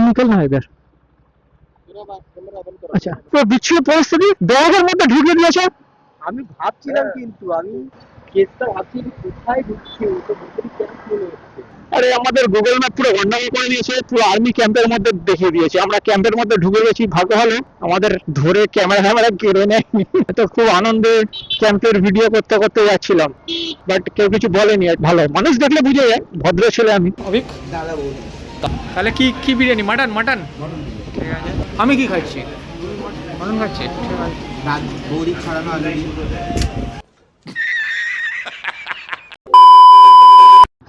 निकल रहा है इधर। আচ্ছা, তো বিচ্ছিন্ন পরিস্থিতি ব্যাগের মধ্যে ঢুকে দিয়েছে। আমি ভাবছিলাম কিন্তু আমি কেসটা ভাবছি কোথায় ঢুকছে, ও তো ভিতরে কেন চলে এসছে। আরে আমাদের গুগল ম্যাপ পুরো গন্ডগোল করে দিয়েছে, পুরো আর্মি ক্যাম্পের মধ্যে দেখিয়ে দিয়েছে। আমরা ক্যাম্পের মধ্যে ঢুকে গেছি, ভাগ্য ভালো আমাদের ধরে ক্যামেরা কেড়ে নেয়। তো খুব আনন্দে ক্যাম্পের ভিডিও করতে করতে যাচ্ছিলাম, বাট কেউ কিছু বলেনি। ভালো মানুষ দেখলে বুঝে যায়, ভদ্র ছেলে আমি। অভিক দাদা বলুন তাহলে কি কি বিরিয়ানি? মাটন মাটন ঠিক আছে। আমি কি খাচ্ছি? মাটন খাচ্ছি। বৌদি ছড়ানো আলু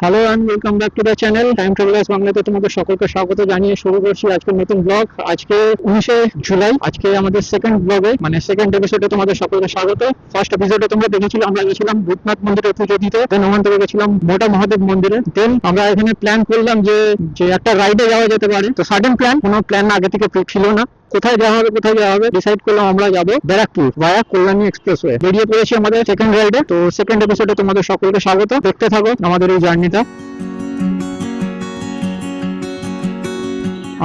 hello and welcome back to the channel time travellers বাংলাতে তোমাদের সকলকে স্বাগত জানিয়ে শুরু করছি আজকের নতুন ব্লগ। আজকে 19 জুলাই, আজকে আমাদের সেকেন্ড ব্লগে মানে সেকেন্ড এপিসোডে তোমাদের সকলকে স্বাগত। ফার্স্ট এপিসোডে তোমরা দেখেছিলে আমরা গেছিলাম ভূতনাথ মন্দিরে পুজো দিতে, দেন ওখান থেকে গেছিলাম মোটা মহাদেব মন্দিরে। দেন আমরা এখানে প্ল্যান করলাম যে একটা রাইডে যাওয়া যেতে পারে। তো সাডেন প্ল্যান, কোনো প্ল্যান আগে থেকে ছিল না। কোথায় যাওয়া হবে ডিসাইড করলাম আমরা যাবো ব্যারাকপুর ভায়া কল্যাণী এক্সপ্রেসওয়ে। বেরিয়ে পড়েছি আমাদের সেকেন্ড রাইডে। তো সেকেন্ড এপিসোডে তোমাদের সকলকে স্বাগত, দেখতে থাকো আমাদের এই জার্নিটা।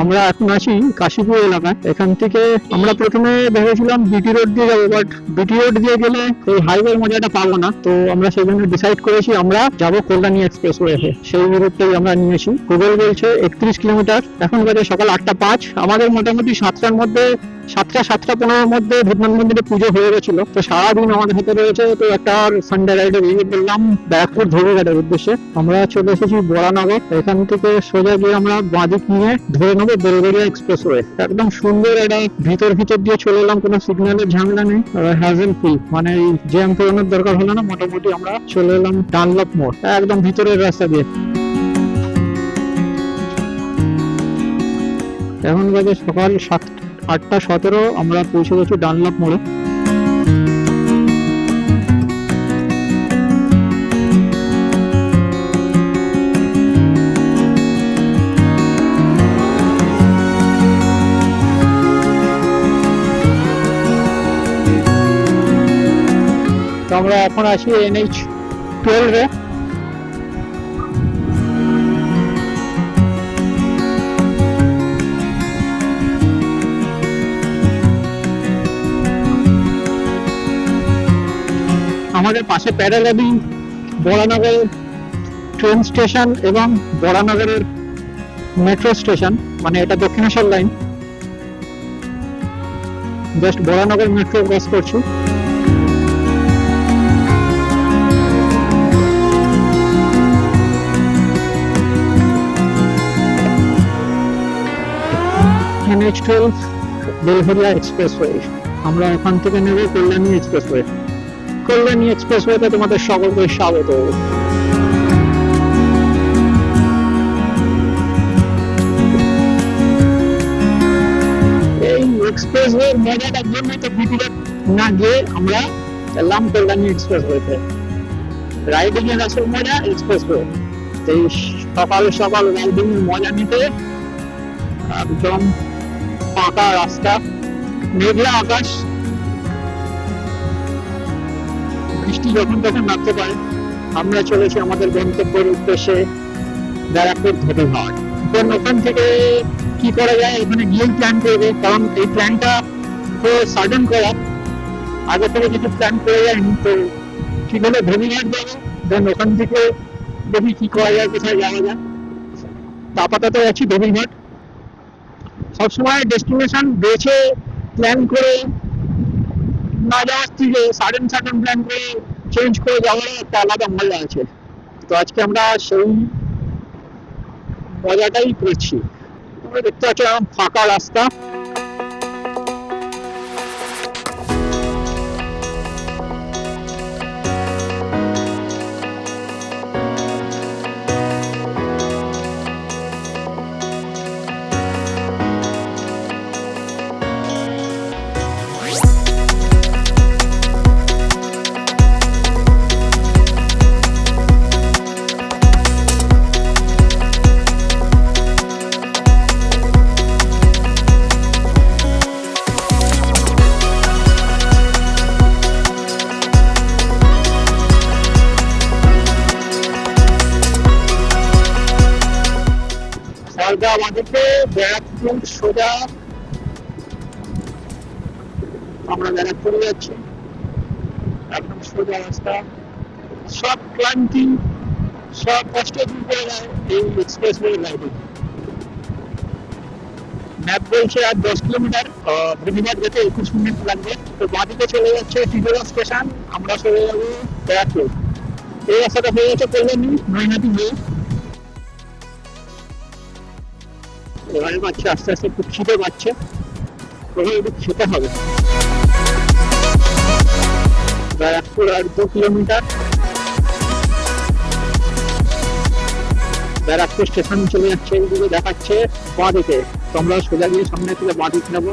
আমরা এখন আছি কাশীপুর এলাকায়। এখান থেকে আমরা প্রথমে ভেবেছিলাম বিটি রোড দিয়ে যাবো, বাট বিটি রোড দিয়ে গেলে এই হাইওয়ের মজাটা পাবো না। তো আমরা সেই জন্য ডিসাইড করেছি আমরা যাবো কল্যাণী এক্সপ্রেসওয়ে। সেই রুটটাই আমরা নিয়েছি। গুগল বলছে 31 কিলোমিটার। এখন বাজে সকাল 8:05। আমাদের মোটামুটি 7টার মধ্যে 7:15 মধ্যে ভূতনাথ মন্দিরে পুজো হয়ে গেছিল। তো সারাদিন আমাদের হাতে রয়েছে। তো একটা সানডে রাইডে বেরিয়ে পড়লাম ব্যারাকপুর ধর্মঘাটের উদ্দেশ্যে। আমরা চলে এসেছি বরানগর। এখান থেকে সোজা গিয়ে আমরা বাঁদিক নিয়ে ধরে নেবো বেলগড়িয়া এক্সপ্রেসওয়ে। একদম সুন্দর একটা ভিতর দিয়ে চলে এলাম, কোনো সিগন্যালের ঝামেলা নেই, হ্যাজেল ফ্রি, মানে জ্যাম পেরোনোর দরকার হলো না। মোটামুটি আমরা চলে এলাম ডানলপ মোড়, একদম ভিতরের রাস্তা দিয়ে। এখন বাজে সকাল 8:17। আমরা পৌঁছে গেছি ডানলপ মোড়ে। তো আমরা এখন আছি NH-12 এ। আমাদের পাশে প্যারালালি বরানগরের ট্রেন স্টেশন এবং বরানগরের মেট্রো স্টেশন, মানে এটা Dakshineswar line. Just Baranagar metro cross করছি। NH-12 Belgharia expressway. আমরা এখান থেকে নেব কল্যাণী এক্সপ্রেসওয়ে। কল্যাণী এক্সপ্রেসওয়েতে তোমাদের সকলকে স্বাগত। এই এক্সপ্রেসওয়ের মজাটার জন্য তো ভিতরে না গিয়ে আমরা এলাম কল্যাণী এক্সপ্রেসওয়েতে। রাইডিং এর আসল মজা এক্সপ্রেসওয়ে। এই সকাল সকাল রাইডিং এর মজা নিতে একদম ফাঁকা রাস্তা, মেঘলা আকাশ, বৃষ্টি যখন তখন নামতে পারে। আমরা চলেছি আমাদের গন্তব্যের উদ্দেশ্যে ব্যারাকপুর ধর্মঘাট। ওখান থেকে কি করা যায় এখানে গিয়েই প্ল্যান করবো, কারণ এই প্ল্যানটা তো সাডেন করা, আগে থেকে কিছু প্ল্যান করে যায়নি। তো ঠিক হলে ধর্মঘাট যাবো, দেন ওখান থেকে দেখি কি করা যায়, কোথায় যাওয়া যায়। আপাতত যাচ্ছি ধর্মঘাট। সবসময় ডেস্টিনেশন বেছে প্ল্যান করে না যাওয়ার থেকে সাডেন প্ল্যান করে চেঞ্জ করে যাওয়ার একটা আলাদা মজা আছে। তো আজকে আমরা সেই মজাটাই করছি। তোমরা দেখতে পাচ্ছ ফাঁকা রাস্তা। সোজা আমাদেরকে ব্যারাকপুর সোজা, আমরা ব্যারাকপুরে যাচ্ছি, একদম সোজা রাস্তা। সব ক্লান্তি, সব কষ্ট দূর করে দেয় এই এক্সপ্রেসওয়ে রাইডিং। ম্যাপ বলছে আর 10 কিলোমিটার, বেশিরভাগ যেতে 21 মিনিট লাগবে। তো বাঁদিকে চলে যাচ্ছে টিটোলা স্টেশন, আমরা চলে যাবো ব্যারাকপুর। এই রাস্তাটা হয়ে যাচ্ছে কল্যাণী নৈহাটি হয়ে। এবারে পাচ্ছে আস্তে আস্তে একটু খিদে পাচ্ছে, ওখানে একটু খেতে হবে। ব্যারাকপুর আর 2 কিলোমিটার, ব্যারাকপুর স্টেশন চলে যাচ্ছে, এইদিকে দেখাচ্ছে বাঁদিকে। তো আমরা সোজা গিয়ে সামনে থেকে বাঁদিক নেবো।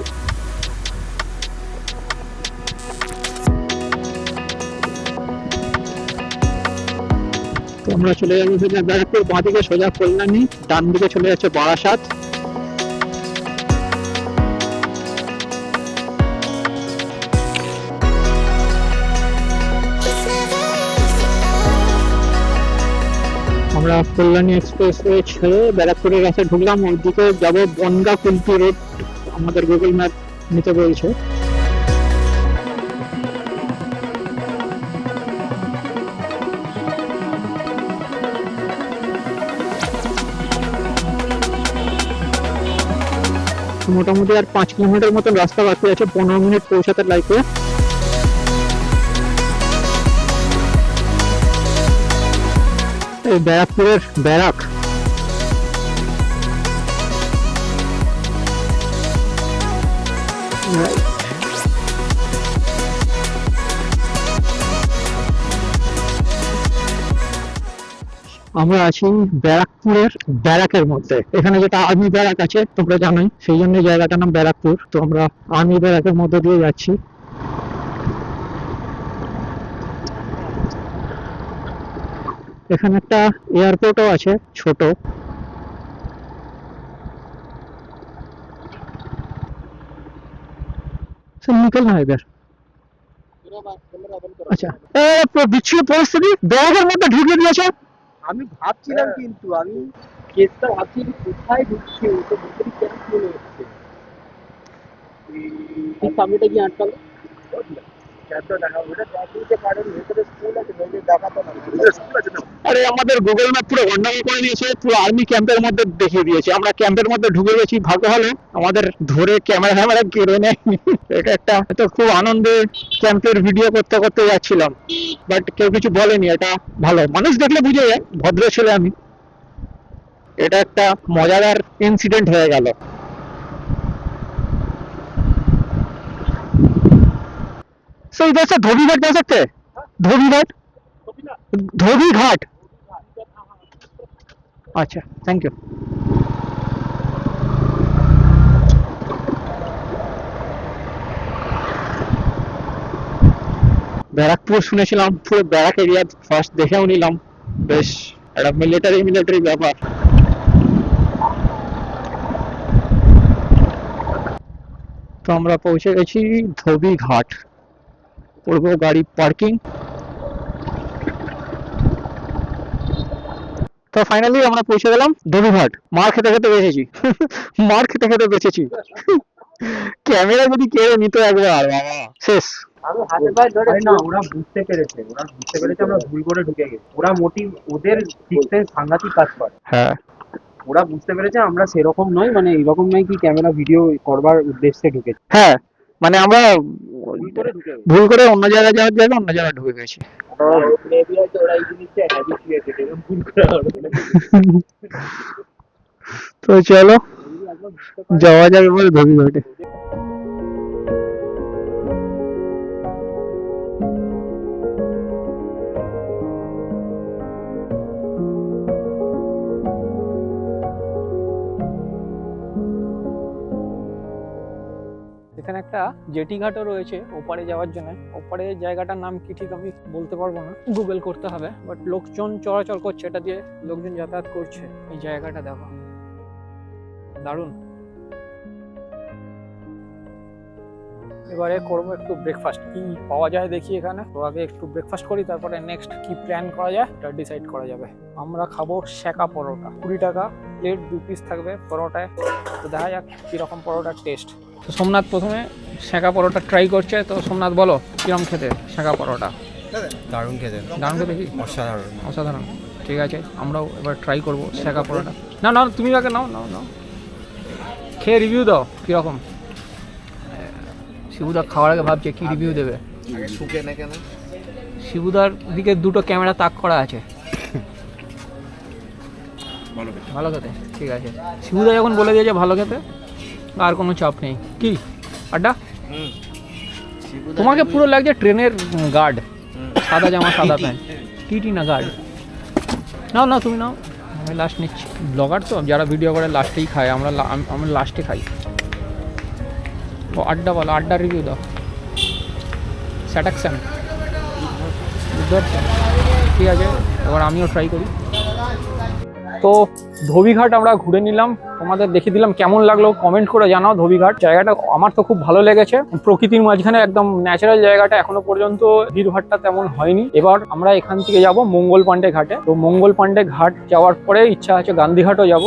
তো আমরা চলে যাবো সোজা ব্যারাকপুর, বাঁদিকে সোজা কল্যাণী, ডান দিকে চলে যাচ্ছে বারাসাত। আমরা কল্যাণী এক্সপ্রেসওয়ে ছেড়ে ব্যারাকপুরের কাছে ঢুকলাম, ওইদিকে যাবো বনগা কুলপি রোড, আমাদের গুগল ম্যাপ নিতে বলছে। মোটামুটি আর 5 কিলোমিটার মতন রাস্তা বাকি আছে, 15 মিনিট পৌঁছাতে লাগবে। এই ব্যারাকপুরের ব্যারাক, আমরা আছি ব্যারাকপুরের ব্যারাকের মধ্যে। এখানে যেটা আর্মি ব্যারাক আছে তোমরা জানোই, সেই জন্য জায়গাটার নাম ব্যারাকপুর। তো আমরা আর্মি ব্যারাকের মধ্যে দিয়ে যাচ্ছি। এখানে একটা এয়ারপোর্টও আছে ছোট। নিকল না এবার। আচ্ছা, বিচ্ছিন্ন পরিস্থিতি ব্যারাকের মধ্যে ঢুকে দিয়েছে। আমি ভাবছিলাম কিন্তু আমি কেসটা ভাবছি কোথায় ঢুকছি, তো ভিতরে কেন মনে হচ্ছে এই সামনেটা কি আটকালো। আরে আমাদের গুগল ম্যাপ পুরো গন্ডগোল করে দিয়েছে, পুরো আর্মি ক্যাম্পের মধ্যে দেখিয়ে দিয়েছে। আমরা ক্যাম্পের মধ্যে ঢুকে গেছি, ভাগ্য ভালো আমাদের ধরে ক্যামেরা কেড়ে নেয়। এটা একটা তো খুব আনন্দে ক্যাম্পের ভিডিও করতে করতে যাচ্ছিলাম, বাট কেউ কিছু বলেনি। এটা ভালো, মানুষ দেখলে বুঝে যায় ভদ্র ছেলে আমি। এটা একটা মজাদার ইনসিডেন্ট হয়ে গেল। So इधर से धोबी घाट जा सकते हैं? धोबी घाट, धोबी घाट। अच्छा, थैंक यू। ব্যারাকপুর শুনেছিলাম, পুরো ব্যারাক এরিয়া ফার্স্ট দেখেও নিলাম, বেশ একটা মিলিটারি ব্যাপার। তো আমরা পৌঁছে গেছি ধোবি ঘাট, পূর্ব গাড়ি পার্কিং। তো ফাইনালি আমরা পৌঁছে গেলাম ধোবিঘাট। মার খেতে খেতে বেঁচেছি। মার খেতে খেতে বেঁচেছি। ক্যামেরা যদি কেড়ে নিত একবার, বাবা শেষ। আমি হাতে পায়ে ধরে না, ওরা বুঝতে পেরেছে আমরা ভুল করে ঢুকে গেছি। ওরা মোটিভ, ওদের সিস্টেম সাংঘাতিক কাজ করে। হ্যাঁ, ওরা বুঝতে পেরেছে আমরা সেরকম নয়, মানে এরকম নয় কি ক্যামেরা ভিডিও করবার উদ্দেশ্যে ঢুকেছি। হ্যাঁ, মানে আমরা ভুল করে অন্য গেছি। জায়গায় যাওয়ার জায়গায় অন্য জায়গায় ঢুকে গেছি। মেবি হয়তো ওরা এই জিনিসটা হ্যাবিচুয়েটেড, এরকম ভুল করে তো চলো যাওয়া যাবে বলে ধোবিঘাটে। এখানে একটা জেটি ঘাটও রয়েছে ওপারে যাওয়ার জন্য। ওপারে জায়গাটার নাম কি ঠিক আমি বলতে পারবো না, গুগল করতে হবে। বাট লোকজন চলাচল করছে, এটা দিয়ে লোকজন যাতায়াত করছে। এই জায়গাটা দেখো, দারুণ। এবারে করবো একটু ব্রেকফাস্ট, কি পাওয়া যায় দেখি এখানে। তো আগে একটু ব্রেকফাস্ট করি, তারপরে নেক্সট কি প্ল্যান করা যায় এটা ডিসাইড করা যাবে। আমরা খাবো সেকা পরোটা, 20 টাকা প্লেট, 2 পিস থাকবে পরোটায়। তো দেখা যাক কিরকম পরোটার টেস্ট। তো সোমনাথ প্রথমে সেকা পরোটা ট্রাই করছে। তো সোমনাথ বলো কিরকম খেতে সেকা পরোটা? দারুণ খেতে, দারুণ খেতে কি? অসাধারণ। অসাধারণ। ঠিক আছে, আমরাও এবার ট্রাই করবো সেকা পরোটা। না না, তুমি আগে নাও নাও নাও, খেয়ে রিভিউ দাও কীরকম। শিবুদা খাওয়ার আগে ভাবছে কি রিভিউ দেবে। শুকে না কেন? শিবুদার দিকে দুটো ক্যামেরা তাক করা আছে। ভালো খেতে, ঠিক আছে। শিবুদা যখন বলে দিয়েছে ভালো খেতে, আর কোনো চাপ নেই। কি আড্ডা? তোমাকে পুরো লাগছে ট্রেনের গার্ড, সাদা জামা সাদা প্যান্ট। টিটি না গার্ড। নাও নাও, তুমি নাও, আমি লাস্ট নিচ্ছি। ব্লগার তো যারা ভিডিও করে লাস্টেই খায়, আমরা লাস্টে খাই। ও আড্ডা বলো, আড্ডার রিভিউ দাও। স্যাটিসফ্যাকশন, বুঝতে পারছো? ঠিক আছে, এবার আমিও ট্রাই করি। তো ধোবিঘাট আমরা ঘুরে নিলাম, তোমাদের দেখিয়ে দিলাম। কেমন লাগলো কমেন্ট করে জানাও। ধোবিঘাট জায়গাটা আমার তো খুব ভালো লেগেছে, প্রকৃতির মাঝখানে একদম ন্যাচারাল জায়গাটা। এখনো পর্যন্ত ভিড়ভাট্টা তেমন হয়নি। এবার আমরা এখান থেকে যাব মঙ্গল পাণ্ডে ঘাটে। তো মঙ্গল পাণ্ডে ঘাট যাওয়ার পরে ইচ্ছা আছে গান্ধীঘাটও যাব।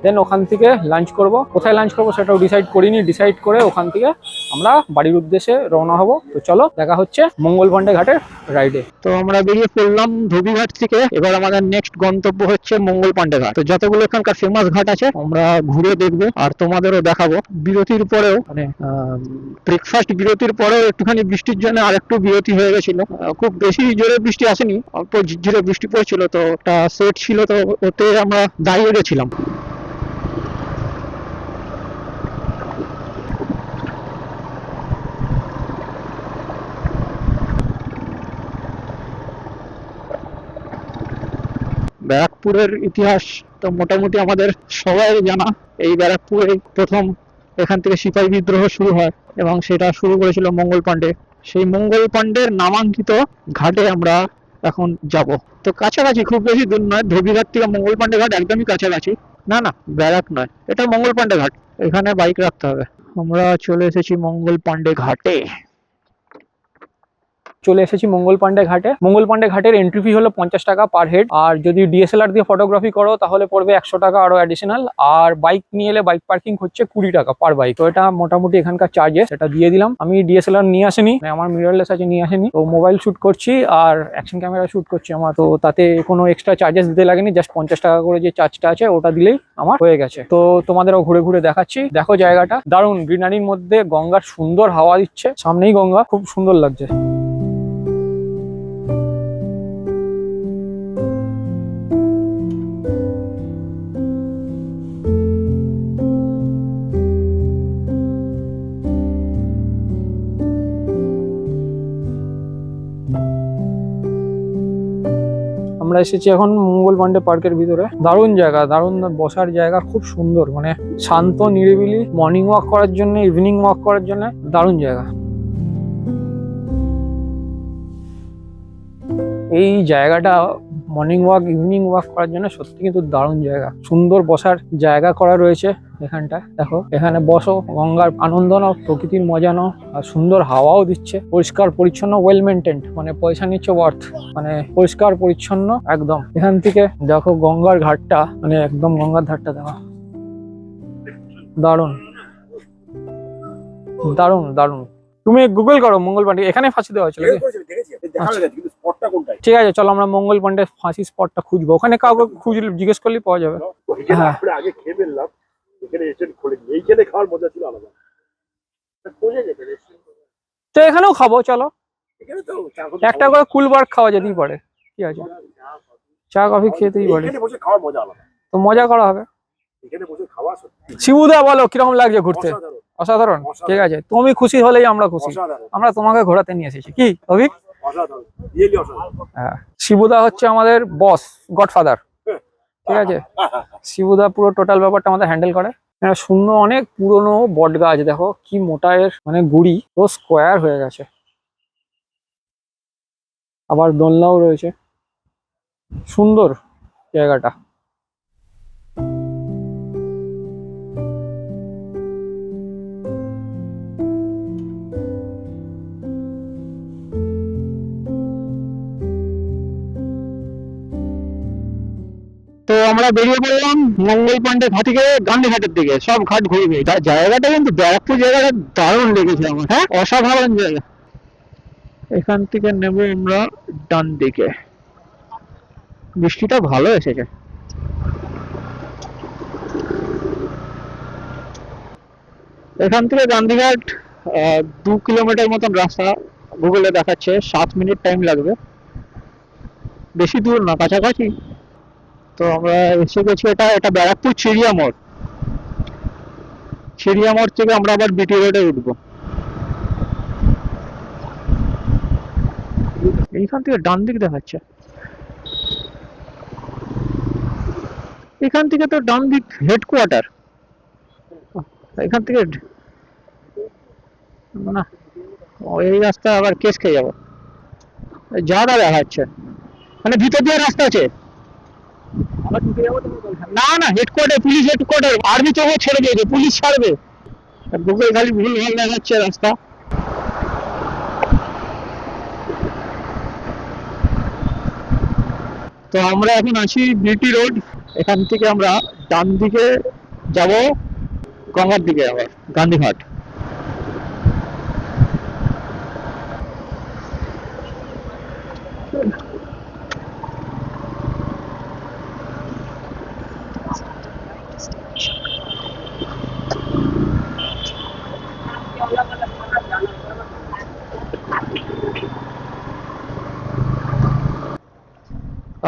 দেন ওখান থেকে লাঞ্চ করব। কোথায় লাঞ্চ করব সেটাও ডিসাইড করিনি। ডিসাইড করে ওখান থেকে আমরা বাড়ির উদ্দেশ্যে রওনা হব। তো চলো দেখা হচ্ছে মঙ্গল পাণ্ডে ঘাটের রাইডে। তো আমরা বেরিয়ে পড়লাম ধোবিঘাট থেকে। এবার আমাদের নেক্সট গন্তব্য হচ্ছে মঙ্গল পাণ্ডে ঘাট। তো যতগুলো এখানকার ফেমাস ঘাট আছে আমরা ঘুরে দেখবো আর তোমাদেরও দেখাবো। বিরতির পরেও মানে ব্রেকফাস্ট বিরতির পরেও একটুখানি বৃষ্টির জন্য আর একটু বিরতি হয়ে গেছিল। খুব বেশি জোরে বৃষ্টি আসেনি, অল্প ঝিরঝিরে বৃষ্টি পড়ছিল। তো একটা সেট ছিল, তো ওতে আমরা দাঁড়িয়ে গেছিলাম। ব্যারাকপুরের ইতিহাস তো মোটামুটি আমাদের সবাই জানা। এই ব্যারাকপুরে প্রথম এখান থেকে সিপাহী বিদ্রোহ শুরু হয় এবং সেটা শুরু করেছিল মঙ্গল পাণ্ডে। সেই মঙ্গল পাণ্ডের নামাঙ্কিত ঘাটে আমরা এখন যাব। তো কাছাকাছি, খুব বেশি দূর নয়। ধোবিঘাট থেকে মঙ্গল পাণ্ডে ঘাট একদমই কাছাকাছি। না না, ব্যারাক নয়, এটা মঙ্গল পাণ্ডে ঘাট। এখানে বাইক রাখতে হবে। আমরা চলে এসেছি মঙ্গল পাণ্ডে ঘাটে। চলে এসেছি মঙ্গল পাণ্ডে ঘাটে। মঙ্গল পাণ্ডে ঘাটের এন্ট্রি ফি হলো 50 টাকা পার হেড। আর যদি ডিএসএলআর দিয়ে ফটোগ্রাফি করো তাহলে পড়বে 100 টাকা আরো অ্যাডিশনাল। আর বাইক নিয়ে এলে বাইক পার্কিং হচ্ছে 20 টাকা পার বাইক। তো এটা মোটামুটি এখানকার চার্জেস, এটা দিয়ে দিলাম। আমি ডিএসএলআর নিয়ে আসিনি, আমার মিররলেস আছে, নিয়ে আসিনি। তো মোবাইল শুট করছি আর অ্যাকশন ক্যামেরা শুট করছি আমার। তো তাতে কোনো এক্সট্রা চার্জেস দিতে লাগেনি, জাস্ট 50 টাকা করে যে চার্জটা আছে ওটা দিলেই আমার হয়ে গেছে। তো তোমাদেরও ঘুরে ঘুরে দেখাচ্ছি। দেখো জায়গাটা দারুণ, গ্রিনারির মধ্যে গঙ্গার সুন্দর হাওয়া দিচ্ছে, সামনেই গঙ্গা, খুব সুন্দর লাগছে। আমরা এসেছি এখন মঙ্গল পাণ্ডে পার্কের ভিতরে। দারুণ জায়গা, দারুণ বসার জায়গা, খুব সুন্দর, মানে শান্ত নিরিবিলি। মর্নিং ওয়াক করার জন্য, ইভিনিং ওয়াক করার জন্য দারুণ জায়গা। এই জায়গাটা মর্নিং ওয়াক, ইভিনিং ওয়াক করার জন্য সত্যি কিন্তু দারুণ জায়গা। সুন্দর বসার জায়গা করা রয়েছে এখানটা। দেখো, এখানে বসো, গঙ্গার আনন্দ নাও, প্রকৃতির মজা নাও, আর সুন্দর হাওয়াও দিচ্ছে। পরিষ্কার পরিচ্ছন্ন, ওয়েল মেনটেন্ড, মানে পয়সা নিচ্ছে ওয়ার্থ, মানে পরিষ্কার পরিচ্ছন্ন একদম। এখান থেকে দেখো গঙ্গার ঘাটটা, মানে একদম গঙ্গার ধারটা দেখো, দারুণ দারুণ দারুণ। তুমি গুগল করো মঙ্গল পাণ্ডে, এখানে ফাঁসি দেওয়া হয়েছিল। ঠিক আছে, চলো আমরা মঙ্গল পাণ্ডে ফাঁসি স্পটটা খুঁজবো। ওখানে কাউকে খুঁজলে জিজ্ঞেস করলেই পাওয়া যাবে। হ্যাঁ, আগে খেয়ে ফেললাম, এখানে এসে খোলেনি, এইখানে খাওয়ার মজা ছিল আলাদা। তো এখানেও খাবো, চলো। এখানে তো একটা করে কুলবার খাওয়া যেতেই পারে, কি আছে, চা কফি খেতেই পারে। এখানে বসে খাওয়ার মজা আলাদা, তো মজা করা হবে। এখানে বসে খাওয়া সত্যি শিবুদা বলো কিরকম লাগছে ঘুরতে? অসাধারণ, অসাধারণ। ঠিক আছে, তুমি খুশি হলেই আমরা খুশি। অসাধারণ, আমরা তোমাকে ঘোরাতে নিয়ে এসেছি, কি অভিক? অসাধারণ, রিয়েলি অসাধারণ। হ্যাঁ, শিবুদা হচ্ছে আমাদের বস, গডফাদার। ঠিক আছে, শিবুদা পুরো টোটাল ব্যাপারটা আমাদের হ্যান্ডেল করে। সুন্দর, অনেক পুরনো বট গাছ, দেখো কি মোটা এর মানে গুড়ি, তো স্কোয়ার হয়ে গেছে। আবার দোলনাও রয়েছে, সুন্দর জায়গাটা। তো আমরা বেরিয়ে পড়লাম মঙ্গল পান্ডে ঘাট থেকে গান্ধীঘাটের দিকে, সব ঘাট ঘুরবে। জায়গাটা কিন্তু ব্যারাকপুর জায়গাটা দারুণ লেগেছে আমার, হ্যাঁ অসাধারণ জায়গা। এখান থেকে নেব আমরা ডান দিকে। বৃষ্টিটা ভালো এসেছে। এখান থেকে গান্ধীঘাট 2 কিলোমিটার মতন রাস্তা গুগলে দেখাচ্ছে, 7 মিনিট টাইম লাগবে, বেশি দূর না, কাছাকাছি। তো আমরা এসে গেছি, এটা ব্যারাকপুর চিড়িয়া মোড়। চিড়িয়া মোড় থেকে আমরা আবার বিটি রোডে উঠবো। এইখান থেকে ডান দিক দেখাচ্ছে, এখান থেকে তো ডান দিক হেডকোয়ার্টার। এখান থেকে না, এই রাস্তা আবার কেস খেয়ে যাবো। যারা দেখাচ্ছে মানে ভিতর দিয়ে রাস্তা আছে। না না, হেডকোয়ার্টার, পুলিশ হেডকোয়ার্টার। আর্মি চৌক ছেড়ে দিয়েছে, পুলিশ ছাড়বে। গুগল খালি ভুল ভাল দেখাচ্ছে রাস্তা। তো আমরা এখন আছি বিটি রোড। এখান থেকে আমরা ডান দিকে যাব গঙ্গার দিকে, আবার গান্ধীঘাট।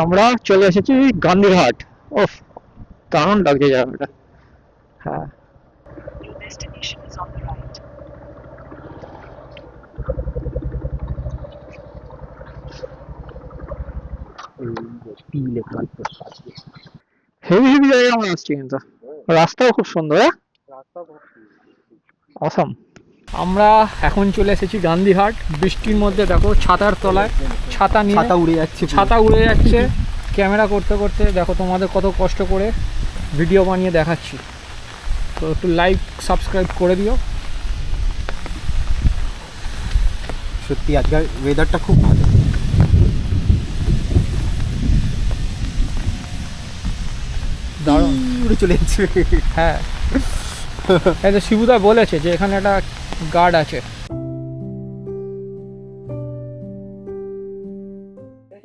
আমরা চলে এসেছি গান্ধীঘাট। ওফ, দারুণ লাগছে জায়গাটা। হ্যাঁ, Your destination is on the right. Heavy heavy জায়গায় আমরা আসছি, কিন্তু রাস্তাও খুব সুন্দর। অসাম। আমরা এখন চলে এসেছি গান্ধীঘাট। বৃষ্টির মধ্যে দেখো ছাতার তলায়, ছাতা নিয়ে ছাতা উড়ে যাচ্ছে। ক্যামেরা করতে করতে দেখো তোমাদের কত কষ্ট করে ভিডিও বানিয়ে দেখাচ্ছি। তো একটু লাইক সাবস্ক্রাইব করে দিও। সত্যি আজকের ওয়েদারটা খুব ভালো। দারুণ উড়ে চলে যাচ্ছে। হ্যাঁ, এই তো শিবুদা বলেছে যে এখানে একটা গার্ড আছে।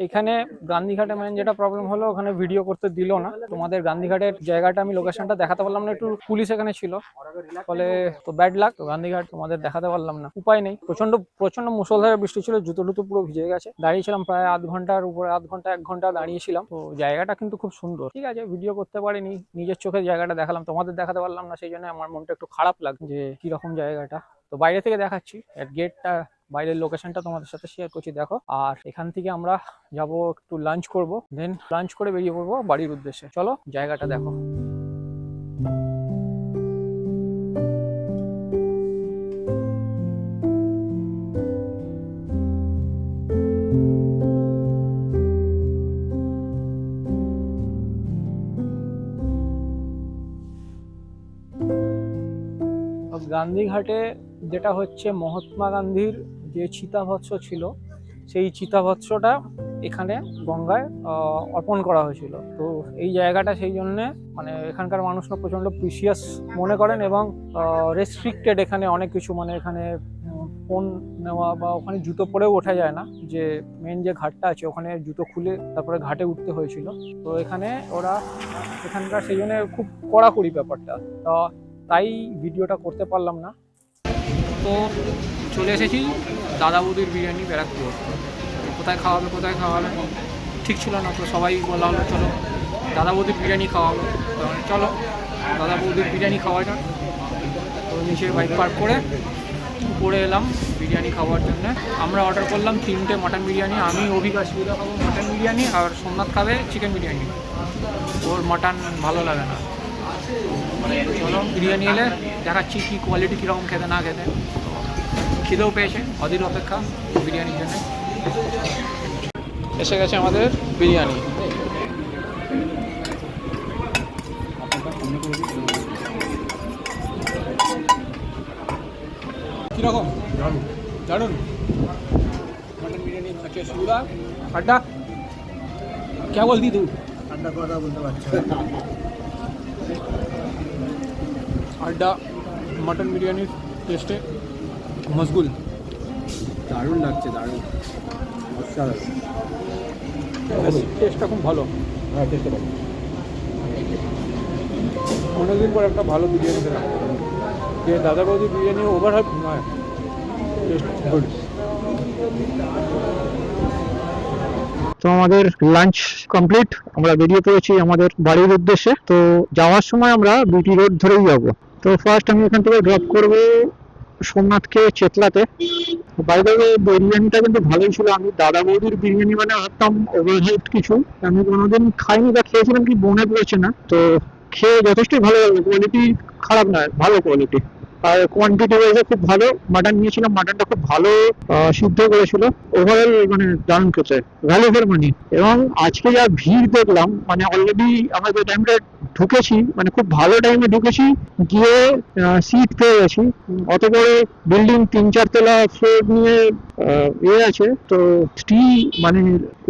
এখানে গান্ধীঘাটে মেন যেটা প্রবলেম হলো, ওখানে ভিডিও করতে দিল না। তোমাদের গান্ধীঘাটের জায়গাটা আমি লোকেশনটা দেখাতে পারলাম না, একটু পুলিশ এখানে ছিল, ফলে তো ব্যাড লাক। গান্ধীঘাট তোমাদের দেখাতে পারলাম না, উপায় নেই। প্রচন্ড মুষলধারে বৃষ্টি ছিল, জুতো টুতো পুরো ভিজে গেছে। দাঁড়িয়েছিলাম প্রায় আধ ঘন্টার উপরে, আধ ঘন্টা 1 ঘন্টা দাঁড়িয়েছিলাম। তো জায়গাটা কিন্তু খুব সুন্দর। ঠিক আছে, ভিডিও করতে পারিনি, নিজের চোখে জায়গাটা দেখালাম, তোমাদের দেখাতে পারলাম না, সেই জন্য আমার মনটা একটু খারাপ লাগে যে কিরকম জায়গাটা। তো বাইরে থেকে দেখাচ্ছি, গেটটা বাইরের লোকেশনটা তোমাদের সাথে শেয়ার করছি, দেখো। আর এখান থেকে আমরা যাব একটু লাঞ্চ করব, দেন লাঞ্চ করে বেরিয়ে পড়বো বাড়ির উদ্দেশ্যে। চলো জায়গাটা দেখো। গান্ধীঘাটে যেটা হচ্ছে, মহাত্মা গান্ধীর যে চিতাভস্ম ছিল, সেই চিতাভস্মটা এখানে গঙ্গায় অর্পণ করা হয়েছিল। তো এই জায়গাটা সেই জন্যে মানে এখানকার মানুষরা প্রচণ্ড প্রিসিয়াস মনে করেন, এবং রেস্ট্রিক্টেড এখানে অনেক কিছু। মানে এখানে ফোন নেওয়া বা ওখানে জুতো পরেও ওঠা যায় না। যে মেন যে ঘাটটা আছে, ওখানে জুতো খুলে তারপরে ঘাটে উঠতে হয়েছিল। তো এখানে ওরা এখানকার সেই জন্য খুব কড়াকড়ি ব্যাপারটা, তো তাই ভিডিওটা করতে পারলাম না। তো চলে এসেছি দাদা বৌদির বিরিয়ানি ব্যারাকপুর। কোথায় খাওয়াবে ঠিক ছিল না, তো সবাই বলা হলো চলো দাদা বৌদির বিরিয়ানি খাওয়াবো। তো চলো দাদা বৌদির বিরিয়ানি খাওয়া যাক। তো নিচে বাইক পার্ক করে উপরে এলাম বিরিয়ানি খাওয়ার জন্য। আমরা অর্ডার করলাম 3টে মাটন বিরিয়ানি। আমি অভিজ্ঞতা সুবিধা খাবো মাটন বিরিয়ানি, আর সোমনাথ খাবে চিকেন বিরিয়ানি। ওর মাটন ভালো লাগে না। চলো বিরিয়ানি এলে দেখাচ্ছি কি কোয়ালিটি, কীরকম খেতে না খেতে। খিদেও পেয়েছে অধীর অপেক্ষা বিরিয়ানির জন্য। এসে গেছে আমাদের বিরিয়ানি। কীরকম? দারুণ। मटन बिरयानी अच्छे सूरा अड्डा क्या बोलती तू? আড্ডা মটন বিরিয়ানির টেস্টে মশগুল। দারুণ লাগছে, দারুণ অসাধারণ। টেস্টটা খুব ভালো। হ্যাঁ, টেস্টটা ভালো। অনেকদিন পর একটা ভালো বিরিয়ানি খেলাম। যে দাদা বৌদি বিরিয়ানি ওভার হাইপ নয়, টেস্ট গুড। তো আমাদের লাঞ্চ কমপ্লিট, আমরা বেরিয়ে পড়েছি আমাদের বাড়ির উদ্দেশ্যে। তো যাওয়ার সময় আমরা বিটি রোড ধরেই যাব। তো ফার্স্ট আমি এখান থেকে ড্রপ করব সোমনাথকে চেতলাতে। বাইরে বিরিয়ানিটা কিন্তু ভালোই ছিল। আমি দাদা বৌদির বিরিয়ানি মানে ভাবতাম ওভারহাইপড কিছু, আমি কোনোদিন খাইনি বা খেয়েছিলাম কি মনে পড়ছে না। তো খেয়ে যথেষ্টই ভালো লাগলো, কোয়ালিটি খারাপ নয়, ভালো কোয়ালিটি। আর কোয়ান্টিটি ওয়াইজে খুব ভালো। মাটন নিয়েছিলাম, মাটনটা খুব ভালো সিদ্ধ করেছিল। ওভারঅল মানে দারুণ খেতে, ভ্যালু ফর মানি। এবং আজকে যা ভিড় দেখলাম, মানে অলরেডি আমরা যে টাইমটা ঢুকেছি, মানে খুব ভালো টাইমে ঢুকেছি, গিয়ে সিট পেয়ে গেছি। অত বড় বিল্ডিং, 3-4 তলা ফ্লোর নিয়ে আছে। তো মানে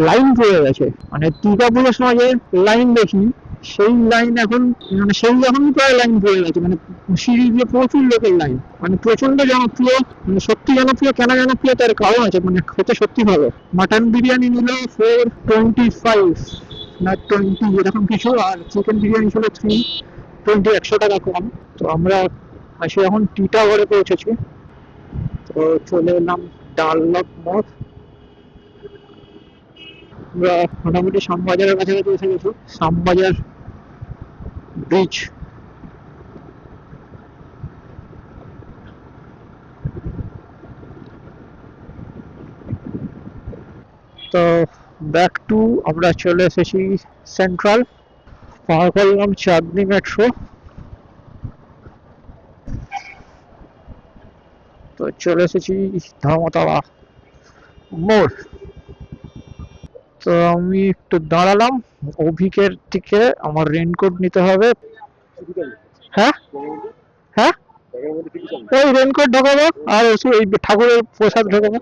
লাইন পড়ে গেছে, মানে দুর্গাপুরের সময় যে লাইন দেখি সেই লাইন এখন, মানে সেই এখন প্রায় লাইন পড়ে গেছে। মানে সিঁড়ি দিয়ে প্রচুর লোকের লাইন, মানে প্রচন্ড জনপ্রিয়। মানে সত্যি জনপ্রিয়, কেন জনপ্রিয় তার কারণ আছে, মানে খেতে সত্যি ভালো। মাটন বিরিয়ানি নিল 425 না 20 এরকম কিছু, আর চিকেন বিরিয়ানি ছিল 320, 100 টাকা কম। তো আমরা আসে এখন টিটাগড়ে পৌঁছেছি। তো চলে এলাম ডানলপ মোড়। আমরা মোটামুটি শ্যামবাজারের কাছাকাছি এসে গেছি। শ্যামবাজার ব্রিজ। তো ব্যাক টু, আমরা চলে এসেছি সেন্ট্রাল, পার করলাম চাঁদনি মেট্রো। তো চলে এসেছি ধর্মতলা মোড়। তো আমি একটু দাঁড়ালাম, অভিকের দিকে আমার রেনকোট নিতে হবে। হ্যাঁ হ্যাঁ, ওই রেনকোট ঢোকাবো আর এই ঠাকুরের প্রসাদ ঢোকাবো।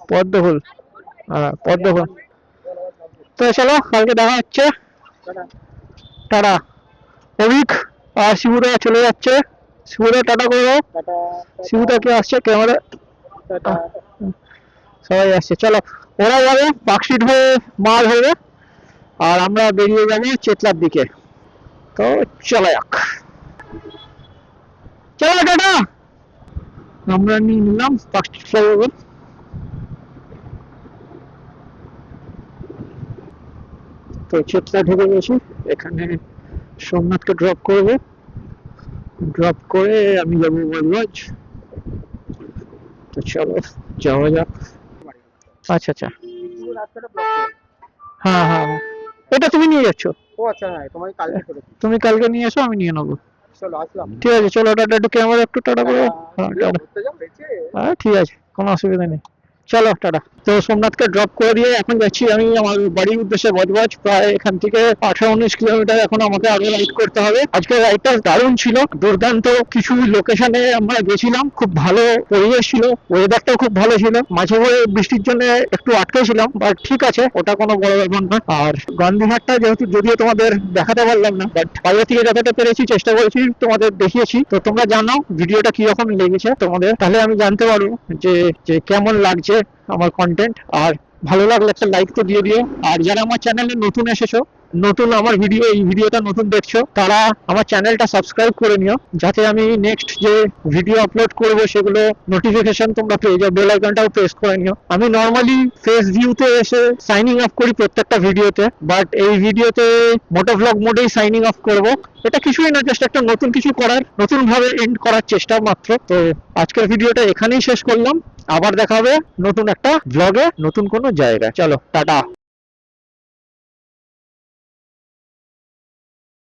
পদ্মফুল, হ্যাঁ পদ্মফুল। তো চলো, কালকে দেখা হচ্ছে। টাটা। অভিক আর শিবুদা চলে যাচ্ছে। শিবুদা টাটা করবো। শিবুদা কে আসছে ক্যামেরা, সবাই আসছে। চলো, ওরা যাবে পার্কস্ট্রিট হয়ে মাল হবে, আর আমরা বেরিয়ে যাবো চেতলার দিকে। তো চলো যাক, চলো টাটা। আমরা নিয়ে নিলাম পার্কস্ট্রিট ফ্লাইওভার। তো চেতলা ঢুকে গেছি। এখানে সোমনাথকে ড্রপ করবো, ড্রপ করে আমি যাবো বজবজ। তো চলো যাওয়া যাক। আচ্ছা আচ্ছা, হ্যাঁ হ্যাঁ, এটা তুমি নিয়ে যাচ্ছ? ও আচ্ছা, হ্যাঁ, তোমাকে কালকে করে দিই। তুমি কালকে নিয়ে এসো, আমি নিয়ে নেবো। চলো আসলাম। ঠিক আছে, চলো টাটা। একটু ক্যামেরা একটু টাটা করো। হ্যাঁ টাটা। ঘুরতে যাও বেঁচে। হ্যাঁ ঠিক আছে, কোনো অসুবিধা নেই। চলো টাটা। তো সোমনাথকে ড্রপ করে দিয়ে এখন যাচ্ছি আমি আমার বাড়ির উদ্দেশ্যে বজবজ। প্রায় এখান থেকে 18-19 কিলোমিটার এখন আমাকে আগে রাইড করতে হবে। আজকে রাইডটা দারুণ ছিল, দুর্দান্ত কিছু লোকেশনে আমরা গেছিলাম, খুব ভালো পরিবেশ ছিল, ওয়েদারটাও খুব ভালো ছিল। মাঝে মাঝে বৃষ্টির জন্য একটু আটকেছিলাম, বাট ঠিক আছে, ওটা কোনো বড় ব্যাপার না। আর গান্ধীঘাটটা যেহেতু যদিও তোমাদের দেখাতে পারলাম না, বাট বাইরে থেকে যতটা পেরেছি চেষ্টা করেছি তোমাদের দেখিয়েছি। তো তোমরা জানাও ভিডিওটা কিরকম লেগেছে তোমাদের, তাহলে আমি জানতে পারবো যে কেমন লাগছে আমার কন্টেন্ট। আর ভালো লাগলে একটা লাইক তো দিয়ে দিও। আর যারা আমার চ্যানেলে নতুন এসেছো, নতুন আমার এই ভিডিওটা নতুন দেখছো, তারা আমার চ্যানেলটা সাবস্ক্রাইব করে নিও, যাতে আমি নেক্সট যে ভিডিও আপলোড করব সেগুলো নোটিফিকেশন তোমরা পেয়ে যাও। বেল আইকনটাও প্রেস করে নিও। আমি নর্মালি ফেস ভিউতে এসে সাইনিং অফ করি প্রত্যেকটা ভিডিওতে, বাট এই ভিডিওতে মোটো ভ্লগ মোডেই সাইনিং অফ করব। এটা কিছুই না, জাস্ট একটা নতুন কিছু করার, নতুন ভাবে এন্ড করার চেষ্টা মাত্র। তো আজকের ভিডিওটা এখানেই শেষ করলাম। আবার দেখা হবে নতুন একটা ব্লগে, নতুন কোনো জায়গায়। চলো টাটা।